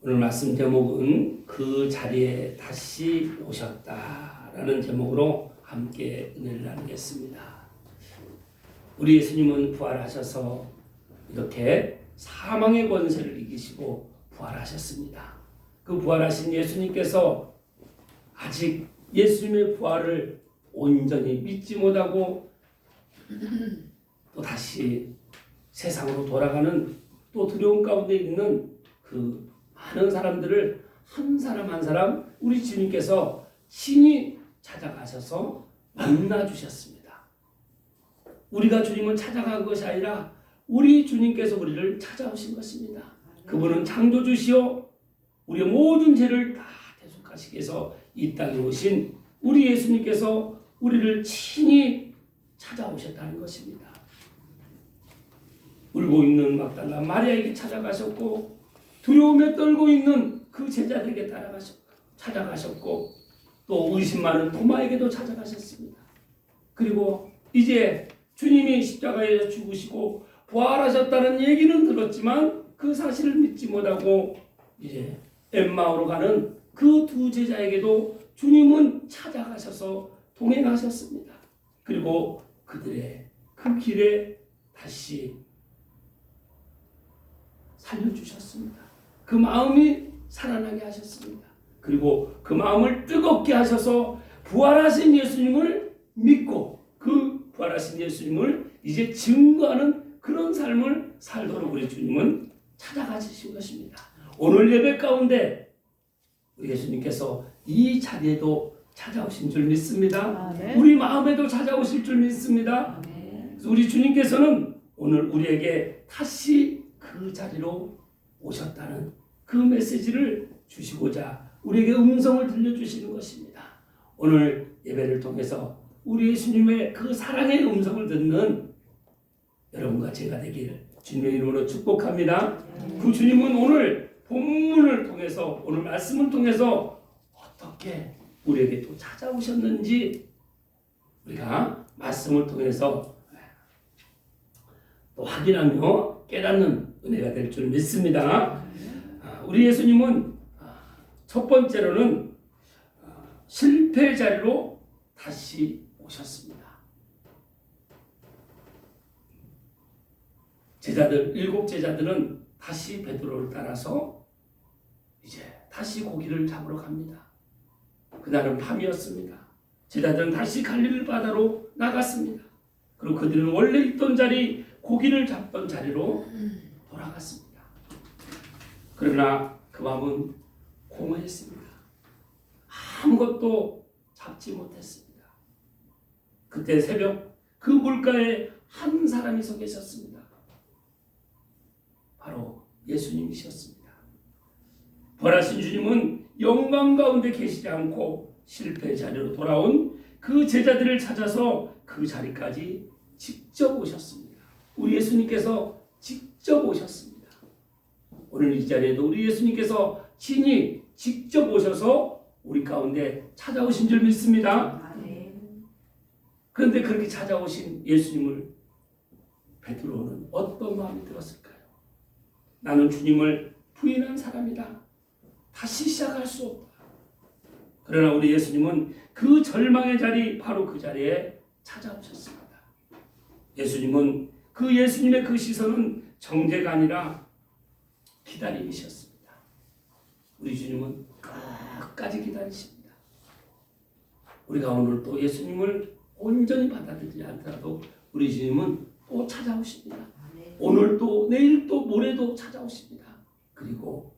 오늘 말씀 제목은 그 자리에 다시 오셨다라는 제목으로 함께 은혜를 나누겠습니다. 우리 예수님은 부활하셔서 이렇게 사망의 권세를 이기시고 부활하셨습니다. 그 부활하신 예수님께서 아직 예수님의 부활을 온전히 믿지 못하고 또 다시 세상으로 돌아가는 또 두려움 가운데 있는 그 많은 사람들을 한 사람 한 사람 우리 주님께서 친히 찾아가셔서 만나주셨습니다. 우리가 주님을 찾아간 것이 아니라 우리 주님께서 우리를 찾아오신 것입니다. 그분은 창조주시오 우리의 모든 죄를 다 대속하시기 위해서 이 땅에 오신 우리 예수님께서 우리를 친히 찾아오셨다는 것입니다. 울고 있는 막달라 마리아에게 찾아가셨고 두려움에 떨고 있는 그 제자들에게 찾아가셨고 또 의심 많은 도마에게도 찾아가셨습니다. 그리고 이제 주님이 십자가에서 죽으시고 부활하셨다는 얘기는 들었지만 그 사실을 믿지 못하고 이제 엠마오로 가는 그 두 제자에게도 주님은 찾아가셔서 동행하셨습니다. 그리고 그들의 그 길에 다시 살려주셨습니다. 그 마음이 살아나게 하셨습니다. 그리고 그 마음을 뜨겁게 하셔서 부활하신 예수님을 믿고 그 부활하신 예수님을 이제 증거하는 그런 삶을 살도록 우리 주님은 찾아가신 것입니다. 오늘 예배 가운데 우리 예수님께서 이 자리에도 찾아오신 줄 믿습니다. 우리 마음에도 찾아오실 줄 믿습니다. 그래서 우리 주님께서는 오늘 우리에게 다시 그 자리로 오셨다는 그 메시지를 주시고자 우리에게 음성을 들려주시는 것입니다. 오늘 예배를 통해서 우리 예수님의 그 사랑의 음성을 듣는 여러분과 제가 되기를 주님의 이름으로 축복합니다. 그 주님은 오늘 본문을 통해서 오늘 말씀을 통해서 어떻게 우리에게 또 찾아오셨는지 우리가 말씀을 통해서 또 확인하며 깨닫는 은혜가 될 줄 믿습니다. 우리 예수님은 첫 번째로는 실패 자리로 다시 오셨습니다. 제자들, 7 제자들은 다시 베드로를 따라서 이제 다시 고기를 잡으러 갑니다. 그날은 밤이었습니다. 제자들은 다시 갈릴리 바다로 나갔습니다. 그리고 그들은 원래 있던 자리, 고기를 잡던 자리로 돌아갔습니다. 그러나 그 밤은 공허했습니다. 아무것도 잡지 못했습니다. 그때 새벽 그 물가에 한 사람이 서 계셨습니다. 바로 예수님이셨습니다. 부활하신 주님은 영광 가운데 계시지 않고 실패 자리로 돌아온 그 제자들을 찾아서 그 자리까지 직접 오셨습니다. 우리 예수님께서 직접 오셨습니다. 오늘 이 자리에도 우리 예수님께서 친히 직접 오셔서 우리 가운데 찾아오신 줄 믿습니다. 그런데 그렇게 찾아오신 예수님을 베드로는 어떤 마음이 들었을까요? 나는 주님을 부인한 사람이다. 다시 시작할 수 없다. 그러나 우리 예수님은 그 절망의 자리, 바로 그 자리에 찾아오셨습니다. 예수님은 그 예수님의 그 시선은 정죄가 아니라 기다림이셨습니다. 우리 주님은 끝까지 기다리십니다. 우리가 오늘 또 예수님을 온전히 받아들이지 않더라도 우리 주님은 또 찾아오십니다. 오늘 또 내일 또 모레도 찾아오십니다. 그리고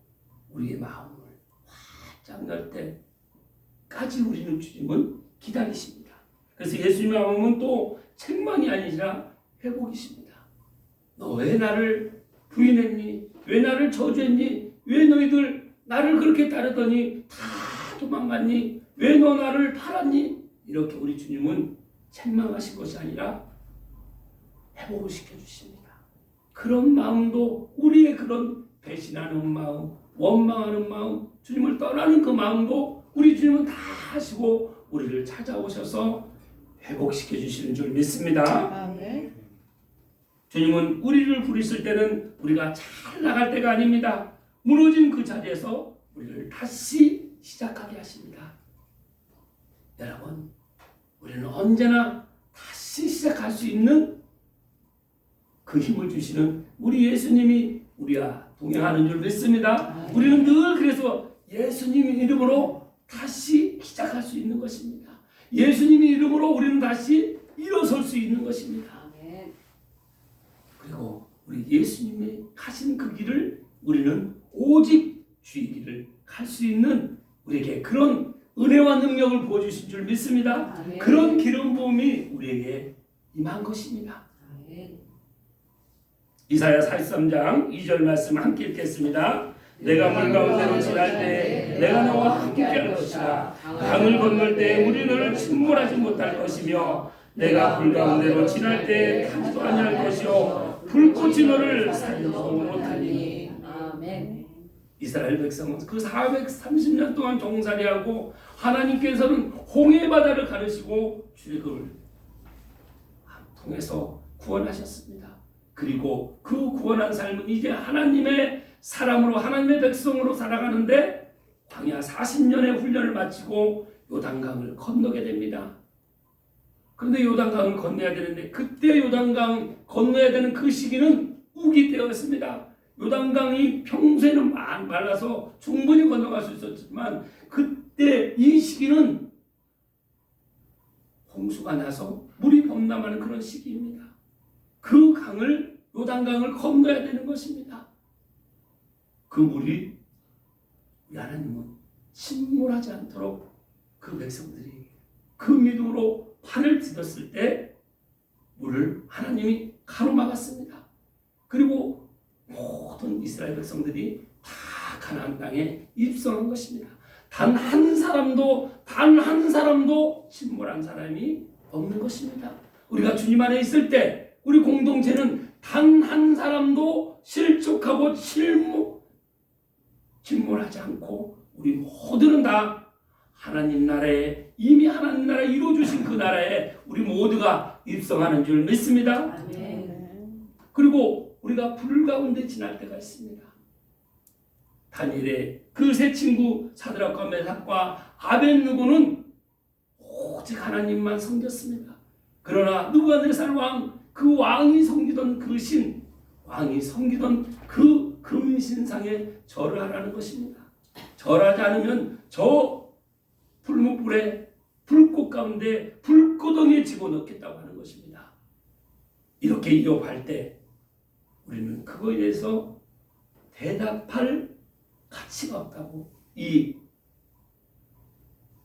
우리의 마음을 활짝 열 때까지 우리는 주님은 기다리십니다. 그래서 예수님의 마음은 또 책망이 아니라 회복이십니다. 너 왜 나를 부인했니? 왜 나를 저주했니? 왜 너희들 나를 그렇게 따르더니 다 도망갔니? 왜 너 나를 팔았니? 이렇게 우리 주님은 책망하신 것이 아니라 회복을 시켜주십니다. 그런 마음도 우리의 그런 배신하는 마음, 원망하는 마음, 주님을 떠나는 그 마음도 우리 주님은 다 하시고 우리를 찾아오셔서 회복시켜 주시는 줄 믿습니다. 주님은 우리를 부르실 때는 우리가 잘 나갈 때가 아닙니다. 무너진 그 자리에서 우리를 다시 시작하게 하십니다. 여러분, 우리는 언제나 다시 시작할 수 있는 그 힘을 주시는 우리 예수님이 우리와 동행하는 줄 믿습니다. 우리는 늘 그래서 예수님 이름으로 다시 시작할 수 있는 것입니다. 예수님의 이름으로 우리는 다시 일어설 수 있는 것입니다. 그리고 우리 예수님이 가신 그 길을 우리는 오직 주의 길을 갈 수 있는 우리에게 그런 은혜와 능력을 부어주신 줄 믿습니다. 그런 기름 부음이 우리에게 임한 것입니다. 이사야 43장 2절 말씀 함께 읽겠습니다. 내가 물 가운데로 지날 때 내가 너와 함께 할 것이라. 강을 건널 때 우리는 침몰하지 못할 것이며 내가 불 가운데로 지날 때 타지도 아니할 것이요 불꽃이 너를 살리지도 못하니. 아멘. 이스라엘 백성은 그 430년 동안 종살이하고 하나님께서는 홍해 바다를 가르시고 출애굽을 통해서 구원하셨습니다. 그리고 그 구원한 삶은 이제 하나님의 사람으로 하나님의 백성으로 살아가는데 광야 40년의 훈련을 마치고 요단강을 건너게 됩니다. 그런데 요단강을 건너야 되는데 그때 요단강 건너야 되는 그 시기는 우기 때였습니다. 요단강이 평소에는 말라서 충분히 건너갈 수 있었지만 그때 이 시기는 홍수가 나서 물이 범람하는 그런 시기입니다. 그 강을 요단강을 건너야 되는 것입니다. 그 물이 하나님은 침몰하지 않도록 그 백성들이 그 믿음으로 팔을 디뎠을 때 물을 하나님이 가로막았습니다. 그리고 모든 이스라엘 백성들이 다 가나안 땅에 입성한 것입니다. 단 한 사람도 침몰한 사람이 없는 것입니다. 우리가 주님 안에 있을 때 우리 공동체는 단 한 사람도 실족하고 침몰하지 않고 우리 모두는 다 하나님 나라에 이미 하나님 나라에 이루어주신 그 나라에 우리 모두가 입성하는 줄 믿습니다. 그리고 우리가 불 가운데 지날 때가 있습니다. 다니엘의 그 세 친구 사드락과 메삭과 아벳느고는 오직 하나님만 섬겼습니다. 그러나 느부갓네살 왕, 그 왕이 섬기던 그 신, 왕이 섬기던 그 금신상에 절을 하라는 것입니다. 절하지 않으면 저 풀무불에 불꽃 가운데 불구덩이에 집어넣겠다고 하는 것입니다. 이렇게 이어갈 때 우리는 그거에 대해서 대답할 가치가 없다고 이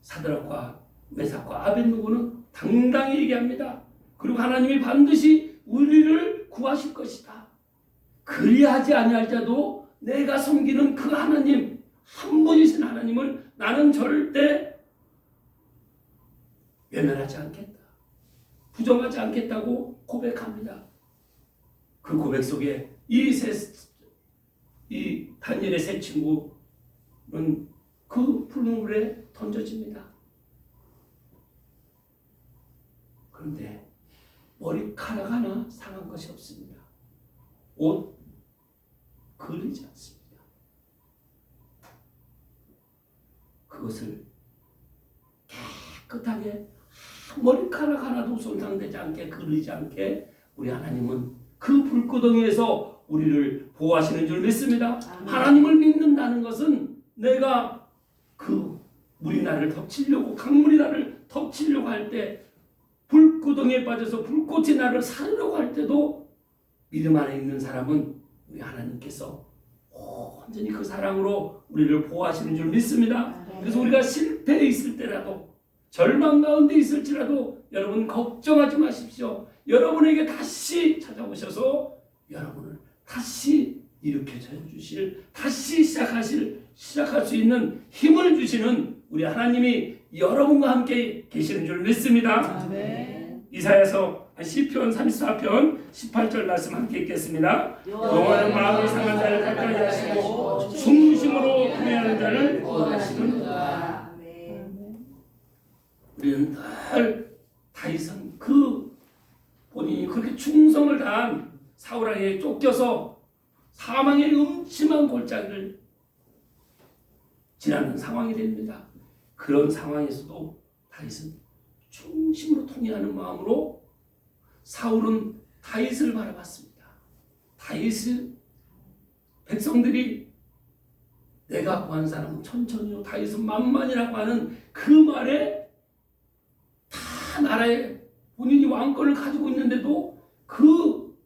사드락과 메삭과 아벳느고는 당당히 얘기합니다. 그리고 하나님이 반드시 우리를 구하실 것이다. 그리하지 아니할자도 내가 섬기는 그 하나님, 한 분이신 하나님을 나는 절대 외면하지 않겠다. 부정하지 않겠다고 고백합니다. 그 고백 속에 이 다니엘의 세 친구는 그 풀무불에 던져집니다. 그런데 머리카락 하나 상한 것이 없습니다. 옷 그리지 않습니다. 그것을 깨끗하게 머리카락 하나도 손상되지 않게 그리지 않게 우리 하나님은 그 불구덩이에서 우리를 보호하시는 줄 믿습니다. 하나님을 믿는다는 것은 내가 그 물이 나를 덮치려고 강물이 나를 덮치려고 할 때 불구덩이에 빠져서 불꽃이 나를 살려고 할 때도 믿음 안에 있는 사람은 우리 하나님께서 온전히 그 사랑으로 우리를 보호하시는 줄 믿습니다. 그래서 우리가 실패해 있을 때라도 절망 가운데 있을지라도 여러분 걱정하지 마십시오. 여러분에게 다시 찾아오셔서 여러분을 다시 일으켜 주실, 다시 시작할 수 있는 힘을 주시는 우리 하나님이 여러분과 함께 계시는 줄 믿습니다. 아멘. 이사야서 시편 34편 18절 말씀 함께 읽겠습니다. 여호와는 마음이 상한 자를 가까이 하시고 중심으로 구매하는 자를 구원하시는도다. 우리는 늘 다윗은 그 본인이 그렇게 충성을 다한 사울왕에게 쫓겨서 사망의 음침한 골짜기를 지나는 상황이 됩니다. 그런 상황에서도 다윗은 중심으로 통회하는 마음으로 사울은 다윗을 바라봤습니다. 다윗을 백성들이 내가 구한 사람은 천천히요 다윗은 만만이라고 하는 그 말에 다 나라에 본인이 왕권을 가지고 있는데도 그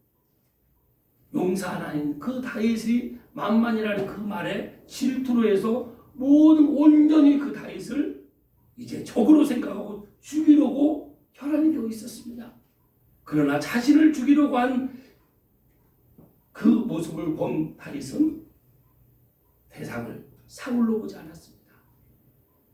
용사 하나인 그 다윗이 만만이라는 그 말에 질투로 해서 모든 온전히 그 다윗을 이제 적으로 생각하고 죽이려고 혈안이 되어 있었습니다. 그러나 자신을 죽이려고 한 그 모습을 본 다윗은 대상을 사울로 보지 않았습니다.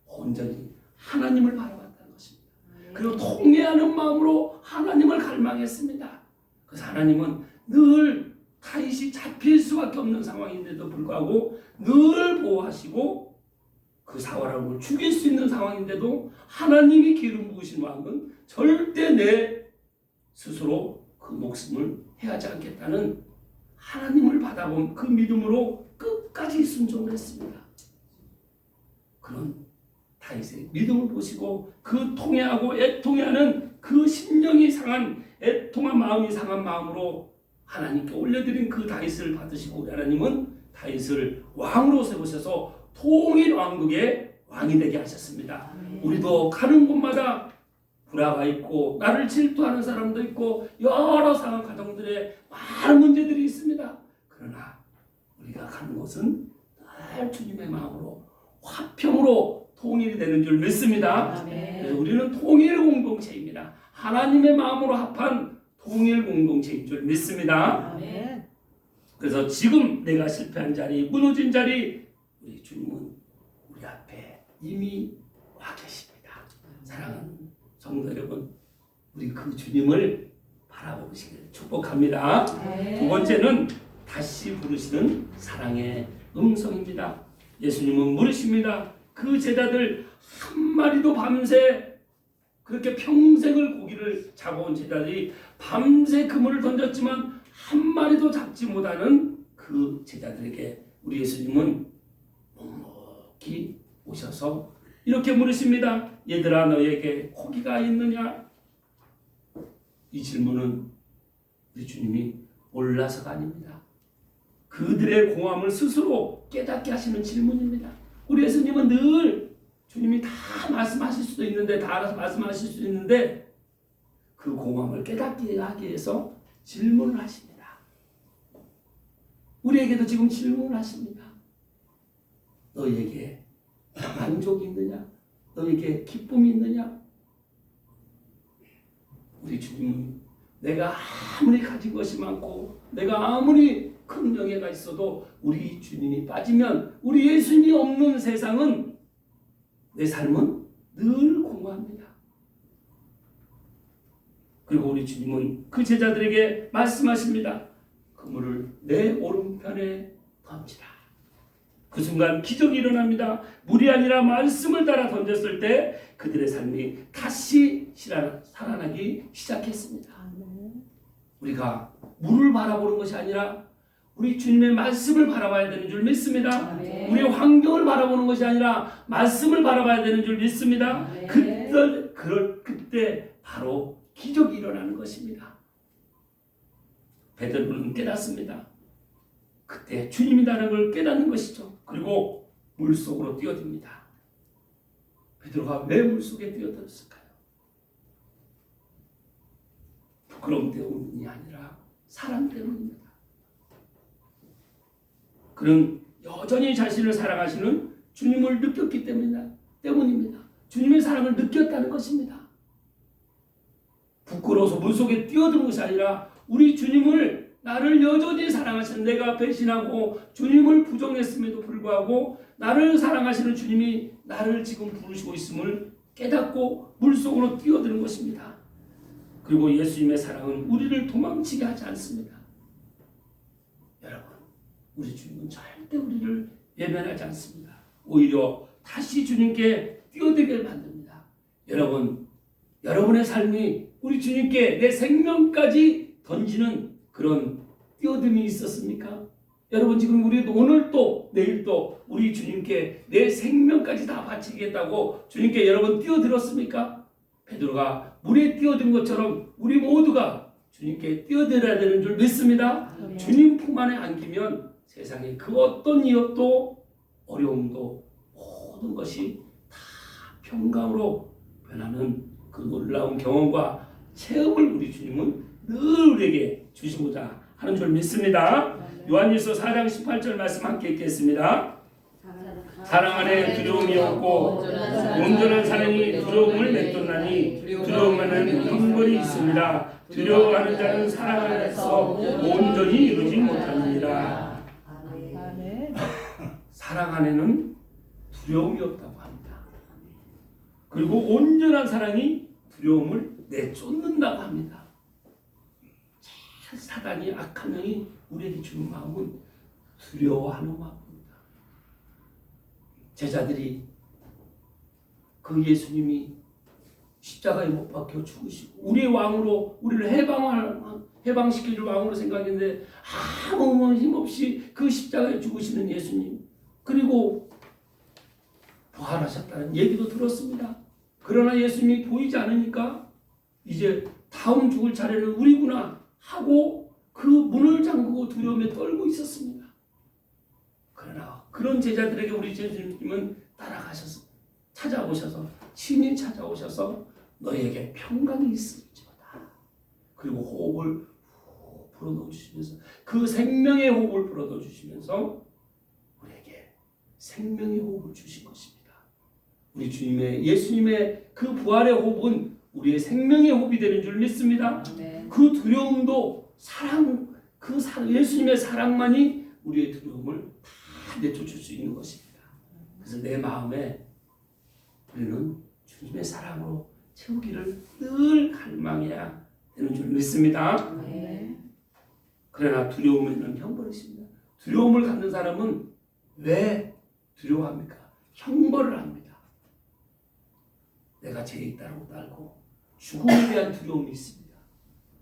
온전히 하나님을 바라봤다는 것입니다. 그리고 통회하는 마음으로 하나님을 갈망했습니다. 그래서 하나님은 늘 다윗이 잡힐 수밖에 없는 상황인데도 불구하고 늘 보호하시고 그 사울을 죽일 수 있는 상황인데도 하나님이 기름 부으신 왕은 절대 내 스스로 그 목숨을 해하지 않겠다는 하나님을 받아본 그 믿음으로 끝까지 순종을 했습니다. 그런 다윗의 믿음을 보시고 그 통회하고 애통해하는 그 심령이 상한 애통한 마음이 상한 마음으로 하나님께 올려드린 그 다윗을 받으시고 하나님은 다윗을 왕으로 세우셔서 통일 왕국의 왕이 되게 하셨습니다. 우리도 가는 곳마다 불화가 있고 나를 질투하는 사람도 있고 여러 상황 가정들에 많은 문제들이 있습니다. 그러나 우리가 가는 곳은 늘 주님의 마음으로 화평으로 통일이 되는 줄 믿습니다. 그래서 우리는 통일 공동체입니다. 하나님의 마음으로 합한 통일 공동체인 줄 믿습니다. 그래서 지금 내가 실패한 자리, 무너진 자리 우리 주님은 우리 앞에 이미 와 계십니다. 사랑하는 성도 여러분, 우리 그 주님을 바라보시길 축복합니다. 두 번째는 다시 부르시는 사랑의 음성입니다. 예수님은 물으십니다. 그 제자들 한 마리도 밤새 그렇게 평생을 고기를 잡아온 제자들이 밤새 그물을 던졌지만 한 마리도 잡지 못하는 그 제자들에게 우리 예수님은 묵묵히 오셔서 이렇게 물으십니다. 얘들아 너에게 고기가 있느냐? 이 질문은 우리 주님이 몰라서가 아닙니다. 그들의 공함을 스스로 깨닫게 하시는 질문입니다. 우리 예수님은 늘 주님이 다 말씀하실 수도 있는데 다 알아서 말씀하실 수도 있는데 그 공함을 깨닫게 하기 위해서 질문을 하십니다. 우리에게도 지금 질문을 하십니다. 너에게 만족이 있느냐? 너에게 기쁨이 있느냐? 우리 주님은 내가 아무리 가진 것이 많고 내가 아무리 큰 명예가 있어도 우리 주님이 빠지면 우리 예수님이 없는 세상은 내 삶은 늘 공허합니다. 그리고 우리 주님은 그 제자들에게 말씀하십니다. 그물을 내 오른편에 던지라. 그 순간 기적이 일어납니다. 물이 아니라 말씀을 따라 던졌을 때 그들의 삶이 다시 살아나기 시작했습니다. 우리가 물을 바라보는 것이 아니라 우리 주님의 말씀을 바라봐야 되는 줄 믿습니다. 우리의 환경을 바라보는 것이 아니라 말씀을 바라봐야 되는 줄 믿습니다. 그때 바로 기적이 일어나는 것입니다. 베드로는 깨닫습니다. 그때 주님이라는 걸 깨닫는 것이죠. 그리고 물속으로 뛰어듭니다. 베드로가 왜 물속에 뛰어들었을까요? 부끄러움 때문이 아니라 사랑 때문입니다. 그는 여전히 자신을 사랑하시는 주님을 느꼈기 때문입니다. 주님의 사랑을 느꼈다는 것입니다. 부끄러워서 물속에 뛰어드는 것이 아니라 우리 주님을 나를 여전히 사랑하시는 내가 배신하고 주님을 부정했음에도 불구하고 나를 사랑하시는 주님이 나를 지금 부르시고 있음을 깨닫고 물속으로 뛰어드는 것입니다. 그리고 예수님의 사랑은 우리를 도망치게 하지 않습니다. 여러분, 우리 주님은 절대 우리를 외면하지 않습니다. 오히려 다시 주님께 뛰어들게 만듭니다. 여러분, 여러분의 삶이 우리 주님께 내 생명까지 던지는 그런 뛰어듦이 있었습니까? 여러분 지금 우리도 오늘 또 내일 또 우리 주님께 내 생명까지 다 바치겠다고 주님께 여러분 뛰어들었습니까? 베드로가 물에 뛰어든 것처럼 우리 모두가 주님께 뛰어들어야 되는 줄 믿습니다. 주님 품 안에 안기면 세상에 그 어떤 위협도 어려움도 모든 것이 다 평강으로 변하는 그 놀라운 경험과 체험을 우리 주님은 늘 우리에게 주시고자 하는 줄 믿습니다. 요한일서 4장 18절 말씀 함께 읽겠습니다. 사랑 안에 두려움이 없고 온전한 사랑이 두려움을 내쫓나니 두려움에는 형벌이 있습니다. 두려워하는 자는 사랑 안에서 온전히 이루지 못합니다. 사랑 안에는 두려움이 없다고 합니다. 그리고 온전한 사랑이 두려움을 내쫓는다고 합니다. 사단이 악한 영이 우리에게 주는 마음은 두려워하는 마음입니다. 제자들이 그 예수님이 십자가에 못 박혀 죽으시고 우리의 왕으로 우리를 해방시켜줄 왕으로 생각했는데 아무 힘없이 그 십자가에 죽으시는 예수님, 그리고 부활하셨다는 얘기도 들었습니다. 그러나 예수님이 보이지 않으니까 이제 다음 죽을 차례는 우리구나 하고 그 문을 잠그고 두려움에 떨고 있었습니다. 그러나 그런 제자들에게 우리 예수님은 따라가셔서 찾아오셔서 친히 찾아오셔서 너희에게 평강이 있을지어다. 그리고 호흡을 불어넣어 주시면서 그 생명의 호흡을 불어넣어 주시면서 우리에게 생명의 호흡을 주신 것입니다. 우리 주님의 예수님의 그 부활의 호흡은 우리의 생명의 호흡이 되는 줄 믿습니다. 그 두려움도 예수님의 사랑만이 우리의 두려움을 다 내쫓을 수 있는 것입니다. 그래서 내 마음에 우리는 주님의 사랑으로 채우기를 늘 갈망해야 되는 줄 믿습니다. 그러나 두려움에는 형벌이 있습니다. 두려움을 갖는 사람은 왜 두려워합니까? 형벌을 합니다. 내가 죄에 있다고 알고 죽음에 대한 두려움이 있습니다.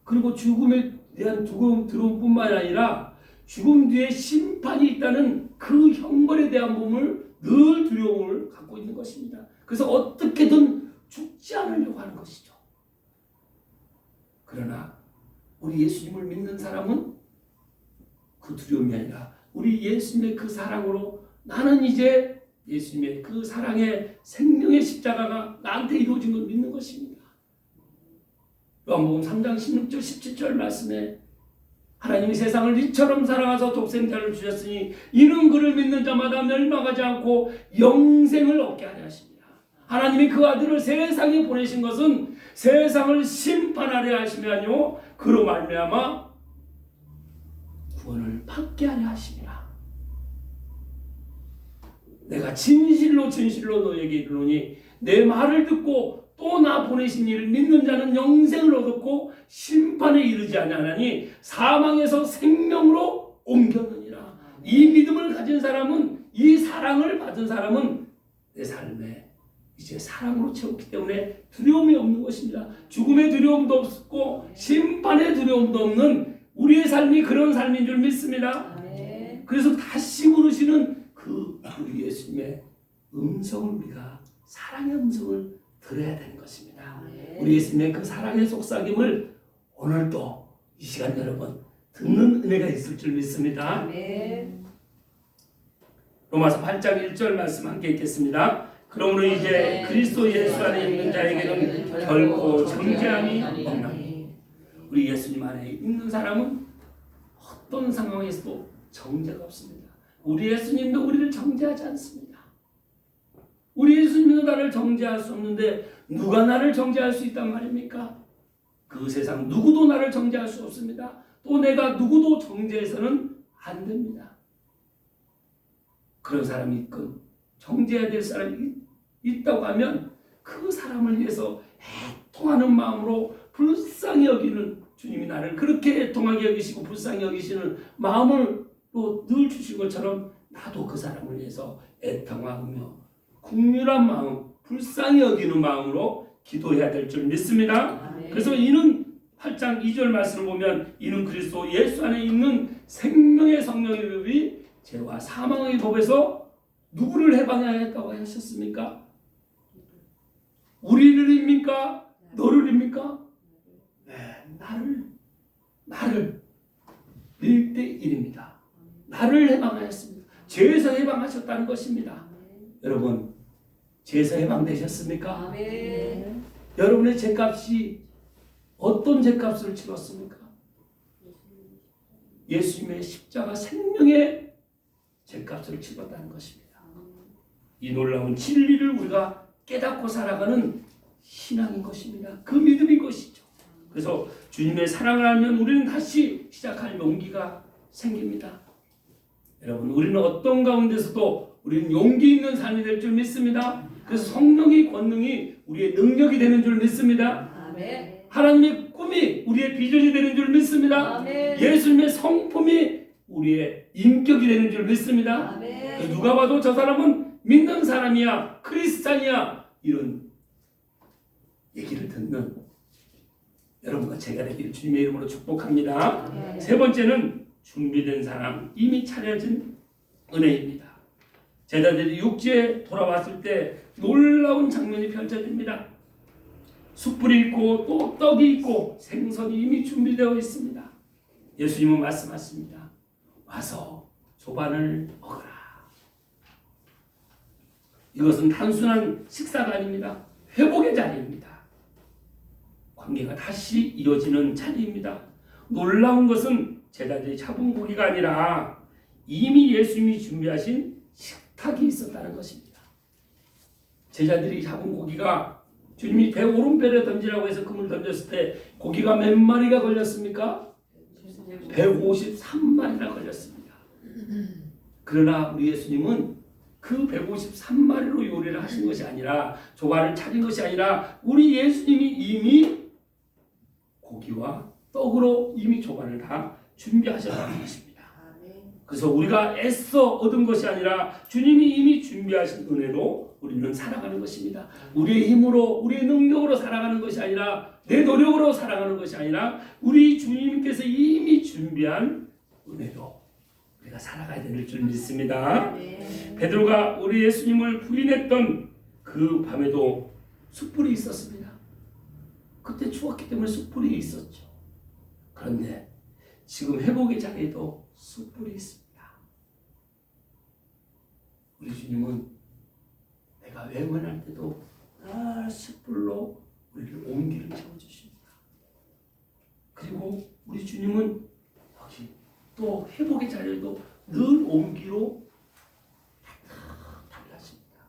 그리고 죽음에 대한 두려움뿐만 아니라 죽음 뒤에 심판이 있다는 그 형벌에 대한 몸을 늘 두려움을 갖고 있는 것입니다. 그래서 어떻게든 죽지 않으려고 하는 것이죠. 그러나 우리 예수님을 믿는 사람은 그 두려움이 아니라 우리 예수님의 그 사랑으로 나는 이제 예수님의 그 사랑의 생명의 십자가가 나한테 이루어진 걸 믿는 것입니다. 요한복음 3장 16절 17절 말씀에 하나님이 세상을 이처럼 사랑하사 독생자를 주셨으니 이는 그를 믿는 자마다 멸망하지 않고 영생을 얻게 하려 하십니다. 하나님이 그 아들을 세상에 보내신 것은 세상을 심판하려 하심이 아니요 그로 말미암아 구원을 받게 하려 하심이라. 내가 진실로 너에게 이르노니 내 말을 듣고 또 나 보내신 이를 믿는 자는 영생을 얻었고 심판에 이르지 아니하나니 사망에서 생명으로 옮겼느니라. 이 믿음을 가진 사람은, 이 사랑을 받은 사람은 내 삶에 이제 사랑으로 채웠기 때문에 두려움이 없는 것입니다. 죽음의 두려움도 없고 심판의 두려움도 없는 우리의 삶이 그런 삶인 줄 믿습니다. 그래서 다시 부르시는 그 우리 예수님의 음성을 우리가 사랑의 음성을 들어야 되는 것입니다. 우리 예수님의 그 사랑의 속삭임을 오늘도 이 시간 여러분 듣는 은혜가 있을 줄 믿습니다. 로마서 8장 1절 말씀 함께 읽겠습니다. 그러므로 이제 그리스도 예수 안에 있는 자에게는 결코 정죄함이 없나니. 우리 예수님 안에 있는 사람은 어떤 상황에서도 정죄가 없습니다. 우리 예수님도 우리를 정죄하지 않습니다. 우리 예수님도 나를 정죄할 수 없는데 누가 나를 정죄할 수 있단 말입니까? 그 세상 누구도 나를 정죄할 수 없습니다. 또 내가 누구도 정죄해서는 안 됩니다. 그런 사람이 있건 정죄해야 될 사람이 있다고 하면 그 사람을 위해서 애통하는 마음으로 불쌍히 여기는 주님이 나를 그렇게 애통하게 여기시고 불쌍히 여기시는 마음을 또 늘 주신 것처럼 나도 그 사람을 위해서 애통하며 국률한 마음, 불쌍히 여기는 마음으로 기도해야 될 줄 믿습니다. 그래서 이는 8장 2절 말씀을 보면 이는 그리스도 예수 안에 있는 생명의 성령의 법이 죄와 사망의 법에서 누구를 해방하였다고 하셨습니까? 우리를입니까? 너를입니까? 네, 나를 1대1입니다. 나를 해방하였습니다. 죄에서 해방하셨다는 것입니다. 여러분, 죄에서 해방되셨습니까? 아멘. 여러분의 죄값이 어떤 죄값을 치렀습니까? 예수님의 십자가 생명의 죄값을 치렀다는 것입니다. 이 놀라운 진리를 우리가 깨닫고 살아가는 신앙인 것입니다. 그 믿음인 것이죠. 그래서 주님의 사랑을 알면 우리는 다시 시작할 용기가 생깁니다. 여러분, 우리는 어떤 가운데서도 우리는 용기 있는 삶이 될 줄 믿습니다. 그래서 성령의 권능이 우리의 능력이 되는 줄 믿습니다. 아멘. 하나님의 꿈이 우리의 비전이 되는 줄 믿습니다. 아멘. 예수님의 성품이 우리의 인격이 되는 줄 믿습니다. 아멘. 누가 봐도 저 사람은 믿는 사람이야, 크리스찬이야, 이런 얘기를 듣는 여러분과 제가 되기를 주님의 이름으로 축복합니다. 아멘. 세 번째는 준비된 사람, 이미 차려진 은혜입니다. 제자들이 육지에 돌아왔을 때 놀라운 장면이 펼쳐집니다. 숯불이 있고 또 떡이 있고 생선이 이미 준비되어 있습니다. 예수님은 말씀하십니다. 와서 조반을 먹어라. 이것은 단순한 식사가 아닙니다. 회복의 자리입니다. 관계가 다시 이어지는 자리입니다. 놀라운 것은 제자들이 잡은 고기가 아니라 이미 예수님이 준비하신 식탁이 있었다는 것입니다. 제자들이 잡은 고기가 주님이 배 오른편에 던지라고 해서 그물 던졌을 때 고기가 몇 마리가 걸렸습니까? 153마리나 걸렸습니다. 그러나 우리 예수님은 그 153마리로 요리를 하신 것이 아니라 조반을 차린 것이 아니라 우리 예수님이 이미 고기와 떡으로 이미 조반을 다 준비하셨다는 것입니다. 그래서 우리가 애써 얻은 것이 아니라 주님이 이미 준비하신 은혜로 우리는 살아가는 것입니다. 우리의 힘으로 우리의 능력으로 살아가는 것이 아니라 내 노력으로 살아가는 것이 아니라 우리 주님께서 이미 준비한 은혜로 우리가 살아가야 될 줄 믿습니다. 베드로가 우리 예수님을 부인했던 그 밤에도 숯불이 있었습니다. 그때 추웠기 때문에 숯불이 있었죠. 그런데 지금 회복의 자리에도 숯불이 있습니다. 우리 주님은 내가 외면할 때도 늘 숯불로 우리를 온기를 채워주십니다. 그리고 우리 주님은 여기 또 회복의 자리에도 늘 온기로 달라집니다.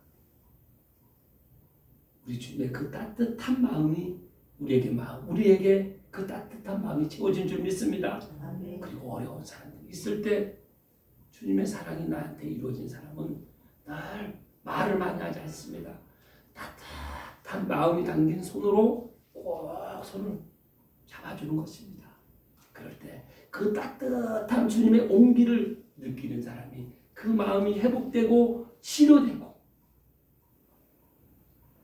우리 주님의 그 따뜻한 마음이 우리에게 그 따뜻한 마음이 채워진 줄 믿습니다. 아멘. 그리고 어려운 사람들이 있을 때 주님의 사랑이 나한테 이루어진 사람은 늘 말을 많이 하지 않습니다. 따뜻한 마음이 담긴 손으로 꼭 손을 잡아주는 것입니다. 그럴 때 그 따뜻한 주님의 온기를 느끼는 사람이 그 마음이 회복되고 치료되고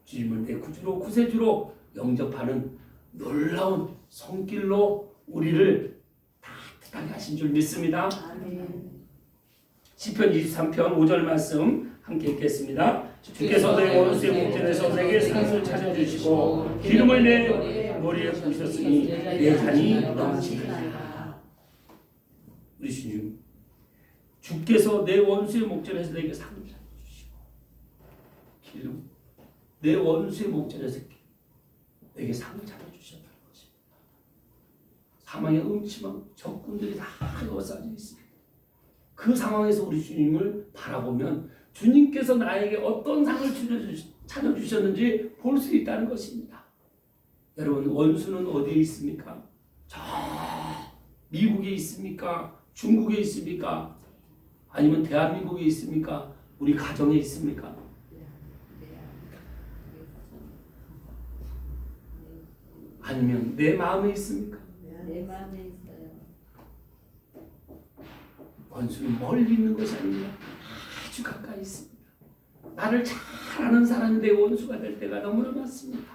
주님을 내 구주로 구세주로 영접하는 놀라운 손길로 우리를 따뜻하게 하신 줄 믿습니다. 아멘. 시편 23편 5절 말씀 함께 읽겠습니다. 주께서 내 원수의 목전에서 내게 상을 찾아주시고 기름을 내 머리에 부으셨으니 내 잔이 넘치리라. 우리 주님, 주께서 내 원수의 목전에서 내게 상을 찾아주시고 기름 내 원수의 목전에서 내게 상을 찾아주셨다는 것입니다. 사망의 음침한 적군들이 다 에워싸져 있습니다. 그 상황에서 우리 주님을 바라보면 주님께서 나에게 어떤 상을 찾아주셨는지 볼 수 있다는 것입니다. 여러분, 원수는 어디에 있습니까? 저 미국에 있습니까? 중국에 있습니까? 아니면 대한민국에 있습니까? 우리 가정에 있습니까? 아니면 내 마음에 있습니까? 내 마음에 있어요. 원수는 멀리 있는 것이 아니라 아주 가까이 있습니다. 나를 잘 아는 사람이 내 원수가 될 때가 너무나 많습니다.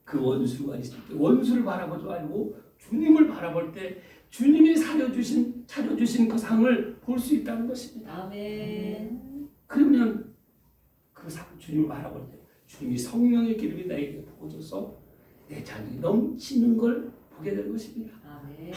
그 원수가 있을 때 원수를 바라보지 말고 주님을 바라볼 때 주님이 차려주신 그 상을 볼 수 있다는 것입니다. 아멘. 그러면 그 주님을 바라볼 때 주님이 성령의 기름이 나에게 부어져서 내 잔이 넘치는 걸 보게 될 것입니다. 아멘.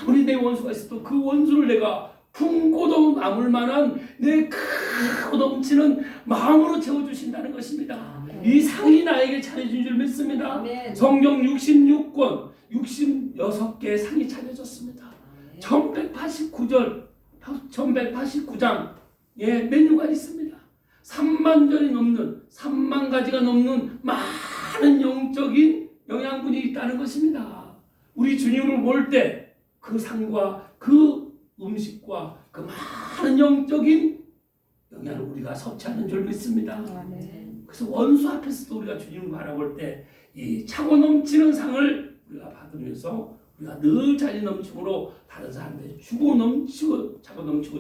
아무리 내 원수가 있어도 그 원수를 내가 품고도 남을 만한 내 크고 넘치는 마음으로 채워주신다는 것입니다. 아멘. 이 상이 나에게 차려진 줄 믿습니다. 아멘. 성경 66권 66개의 상이 차려졌습니다. 아멘. 1189장에 메뉴가 있습니다. 3만 절이 넘는 3만 가지가 넘는 많은 영적인 영양분이 있다는 것입니다. 우리 주님을 볼 때 그 상과 그 음식과 그 많은 영적인 영양을 우리가 섭취하는 줄 믿습니다. 아멘. 그래서 원수 앞에서도 우리가 주님을 바라볼 때 이 차고 넘치는 상을 우리가 받으면서 우리가 늘 자리 넘침으로 다른 사람들이 차고 넘치고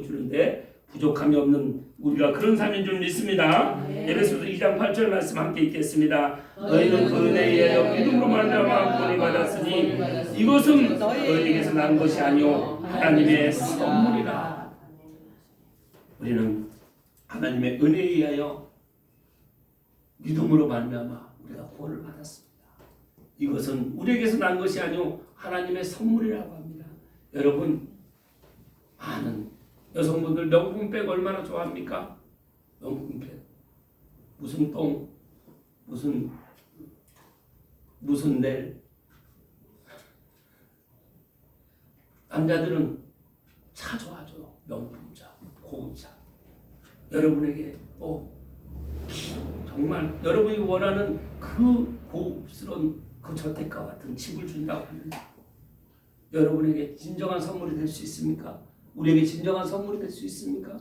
주는데 부족함이 없는 우리가 그런 삶인 줄 믿습니다. 아멘. 에베소서 2장 8절 말씀 함께 읽겠습니다. 너희는 그 은혜에 의하여 믿음으로 말미암아 구원을 받았으니 이것은 너희에게서 난 것이 아니요 하나님의 선물이라. 우리는 하나님의 은혜에 의하여 믿음으로 말미암아 우리가 구원을 받았습니다. 이것은 우리에게서 난 것이 아니요 하나님의 선물이라고 합니다. 여러분, 많은 여성분들 명품백 얼마나 좋아합니까? 명품백 무슨 똥 무슨 넬. 남자들은 차 좋아하죠. 명품차, 고급차. 여러분에게 정말 여러분이 원하는 그 고급스러운 그 저택과 같은 집을 준다고 합니다. 여러분에게 진정한 선물이 될 수 있습니까? 우리에게 진정한 선물이 될 수 있습니까?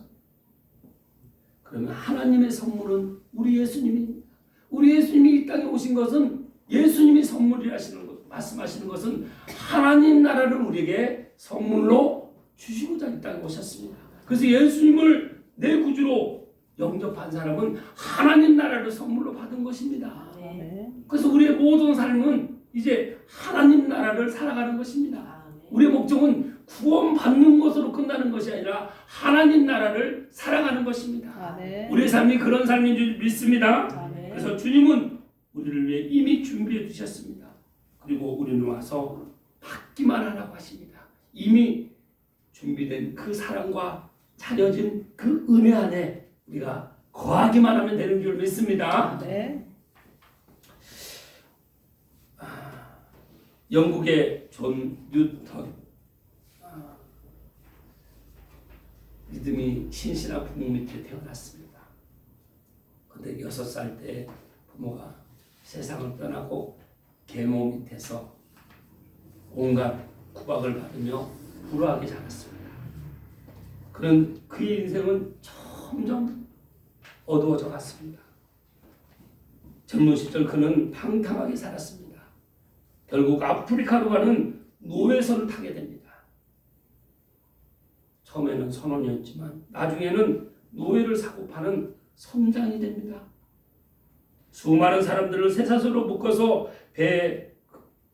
그러면 하나님의 선물은 우리 예수님입니다. 우리 예수님이 이 땅에 오신 것은 예수님이 선물이라시는 것, 말씀하시는 것은 하나님 나라를 우리에게 선물로 주시고자 이 땅에 오셨습니다. 그래서 예수님을 내 구주로 영접한 사람은 하나님 나라를 선물로 받은 것입니다. 그래서 우리의 모든 삶은 이제 하나님 나라를 살아가는 것입니다. 우리의 목적은 구원받는 것으로 끝나는 것이 아니라 하나님 나라를 살아가는 것입니다. 아멘. 우리의 삶이 그런 삶인 줄 믿습니다. 아멘. 그래서 주님은 우리를 위해 이미 준비해 두셨습니다. 그리고 우리는 와서 받기만 하라고 하십니다. 이미 준비된 그 사랑과 차려진 그 은혜 안에 우리가 거하기만 하면 되는 줄 믿습니다. 네. 영국의 존 뉴턴, 믿음이 신실한 부모 밑에 태어났습니다. 그런데 6살 때 부모가 세상을 떠나고 계모 밑에서 온갖 구박을 받으며 불우하게 자랐습니다. 그런 그의 인생은 점점 어두워져 갔습니다. 젊은 시절 그는 방탕하게 살았습니다. 결국 아프리카로 가는 노예선을 타게 됩니다. 처음에는 선원이었지만 나중에는 노예를 사고 파는 선장이 됩니다. 수많은 사람들을 쇠사슬로 묶어서 배에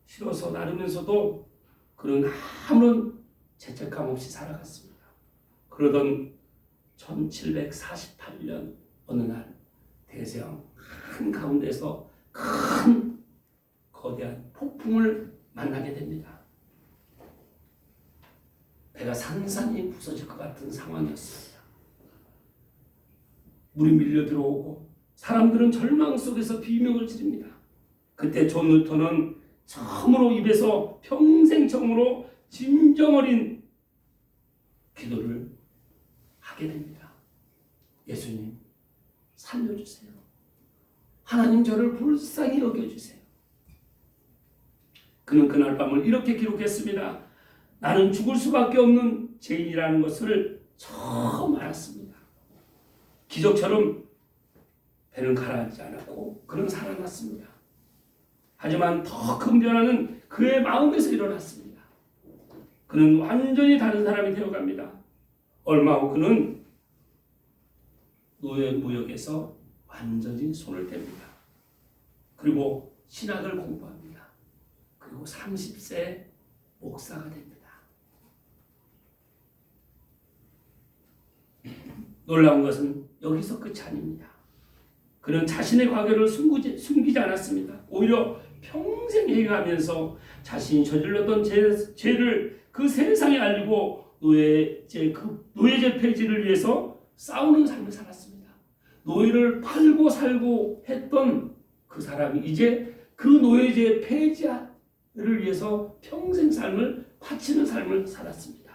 실어서 나르면서도 그는 아무런 죄책감 없이 살아갔습니다. 그러던 1748년 어느 날 대서양 한가운데서 큰 거대한 폭풍을 만나게 됩니다. 배가 산산이 부서질 것 같은 상황이었습니다. 물이 밀려 들어오고 사람들은 절망 속에서 비명을 지릅니다. 그때 존 뉴턴은 처음으로 입에서 평생 처음으로 진정 어린 기도를 하게 됩니다. 예수님, 살려주세요. 하나님, 저를 불쌍히 여겨주세요. 그는 그날 밤을 이렇게 기록했습니다. 나는 죽을 수밖에 없는 죄인이라는 것을 처음 알았습니다. 기적처럼 배는 가라앉지 않았고 그는 살아났습니다. 하지만 더 큰 변화는 그의 마음에서 일어났습니다. 그는 완전히 다른 사람이 되어갑니다. 얼마 후 그는 노예 무역에서 완전히 손을 뗍니다. 그리고 신학을 공부합니다. 그리고 30세 목사가 됩니다. 놀라운 것은 여기서 끝이 아닙니다. 그는 자신의 과거를 숨기지 않았습니다. 오히려 평생 회개하면서 자신이 저질렀던 죄를 그 세상에 알리고 노예제 폐지를 위해서 싸우는 삶을 살았습니다. 노예를 팔고 살고 했던 그 사람이 이제 그 노예제 폐지를 위해서 평생 삶을 바치는 삶을 살았습니다.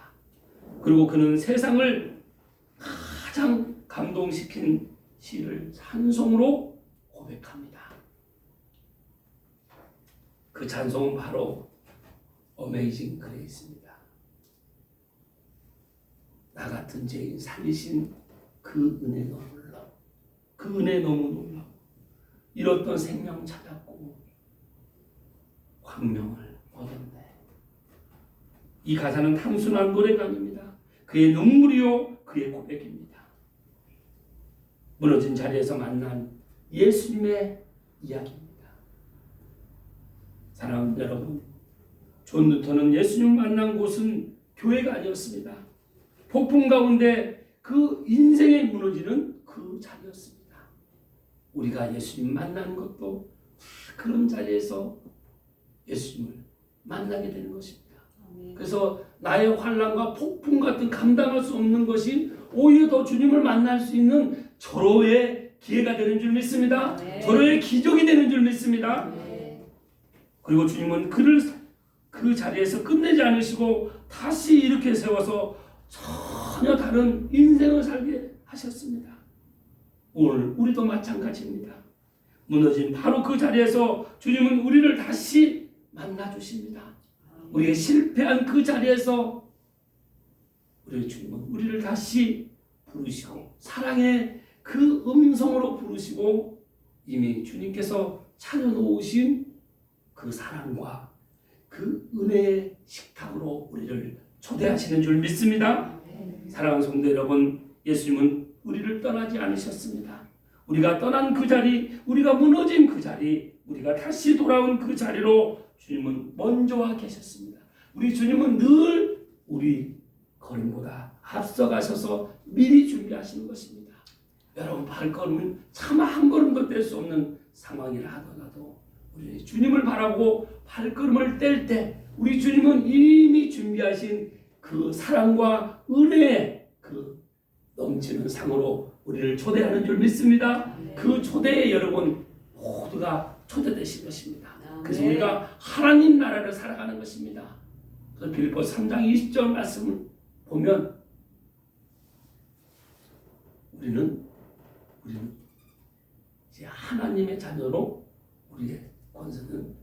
그리고 그는 세상을 가장 감동시킨 시를 찬송으로 고백합니다. 그 찬송은 바로 어메이징 그레이스입니다. 나 같은 죄인 살리신 그 은혜 너무 놀라워. 그 은혜 너무 놀라워. 잃었던 생명 찾았고 광명을 얻었네. 이 가사는 단순한 노래가 아닙니다. 그의 눈물이요 그의 고백입니다. 무너진 자리에서 만난 예수님의 이야기입니다. 사랑하는 여러분, 존 루터는 예수님을 만난 곳은 교회가 아니었습니다. 폭풍 가운데 그 인생이 무너지는 그 자리였습니다. 우리가 예수님 만나는 것도 그런 자리에서 예수님을 만나게 되는 것입니다. 그래서 나의 환난과 폭풍 같은 감당할 수 없는 것이 오히려 더 주님을 만날 수 있는 절호의 기회가 되는 줄 믿습니다. 절호의 기적이 되는 줄 믿습니다. 그리고 주님은 그를 그 자리에서 끝내지 않으시고 다시 이렇게 세워서 전혀 다른 인생을 살게 하셨습니다. 오늘 우리도 마찬가지입니다. 무너진 바로 그 자리에서 주님은 우리를 다시 만나주십니다. 우리가 실패한 그 자리에서 우리 주님은 우리를 다시 부르시고 사랑의 그 음성으로 부르시고 이미 주님께서 차려놓으신 그 사랑과 그 은혜의 식탁으로 우리를 초대하시는 줄 믿습니다. 사랑하는 성도 여러분, 예수님은 우리를 떠나지 않으셨습니다. 우리가 떠난 그 자리, 우리가 무너진 그 자리, 우리가 다시 돌아온 그 자리로 주님은 먼저 와 계셨습니다. 우리 주님은 늘 우리 걸음보다 앞서가셔서 미리 준비하시는 것입니다. 여러분 발걸음은 차마 한 걸음도 뗄 수 없는 상황이라 하더라도 우리 주님을 바라고 발걸음을 뗄 때 우리 주님은 이미 준비하신 그 사랑과 은혜의 그 넘치는 상으로 우리를 초대하는 줄 믿습니다. 그 초대에 여러분 모두가 초대되신 것입니다. 그래서 우리가 하나님 나라를 살아가는 것입니다. 그래서 빌립보 3장 20절 말씀을 보면 우리는 이제 하나님의 자녀로 우리의 권세는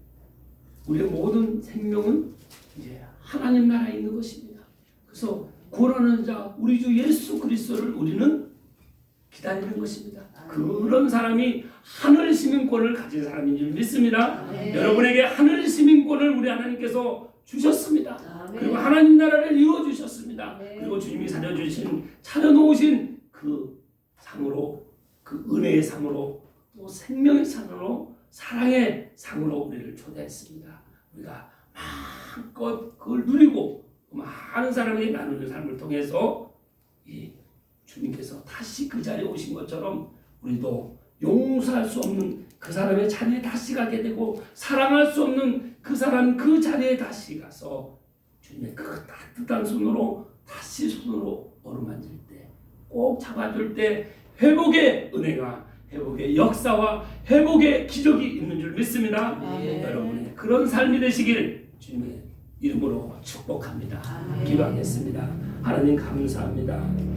우리의 모든 생명은 이제 하나님 나라에 있는 것입니다. 그래서 구원하는 자 우리 주 예수 그리스도를 우리는 기다리는 것입니다. 그런 사람이 하늘 시민권을 가진 사람인 줄 믿습니다. 여러분에게 하늘 시민권을 우리 하나님께서 주셨습니다. 그리고 하나님 나라를 이루어 주셨습니다. 그리고 주님이 차려놓으신 그 상으로, 그 은혜의 상으로, 또 생명의 상으로, 사랑의 상으로 우리를 초대했습니다. 우리가 마음껏 그걸 누리고 많은 사람에게 나누는 삶을 통해서 이 주님께서 다시 그 자리에 오신 것처럼 우리도 용서할 수 없는 그 사람의 자리에 다시 가게 되고 사랑할 수 없는 그 사람 그 자리에 다시 가서 주님의 그 따뜻한 손으로 다시 손으로 어루만질 때, 꼭 잡아줄 때 회복의 은혜가, 회복의 역사와 회복의 기적이 있는 줄 믿습니다. 여러분의 그런 삶이 되시길 주님의 이름으로 축복합니다. 기도하겠습니다. 하나님 감사합니다.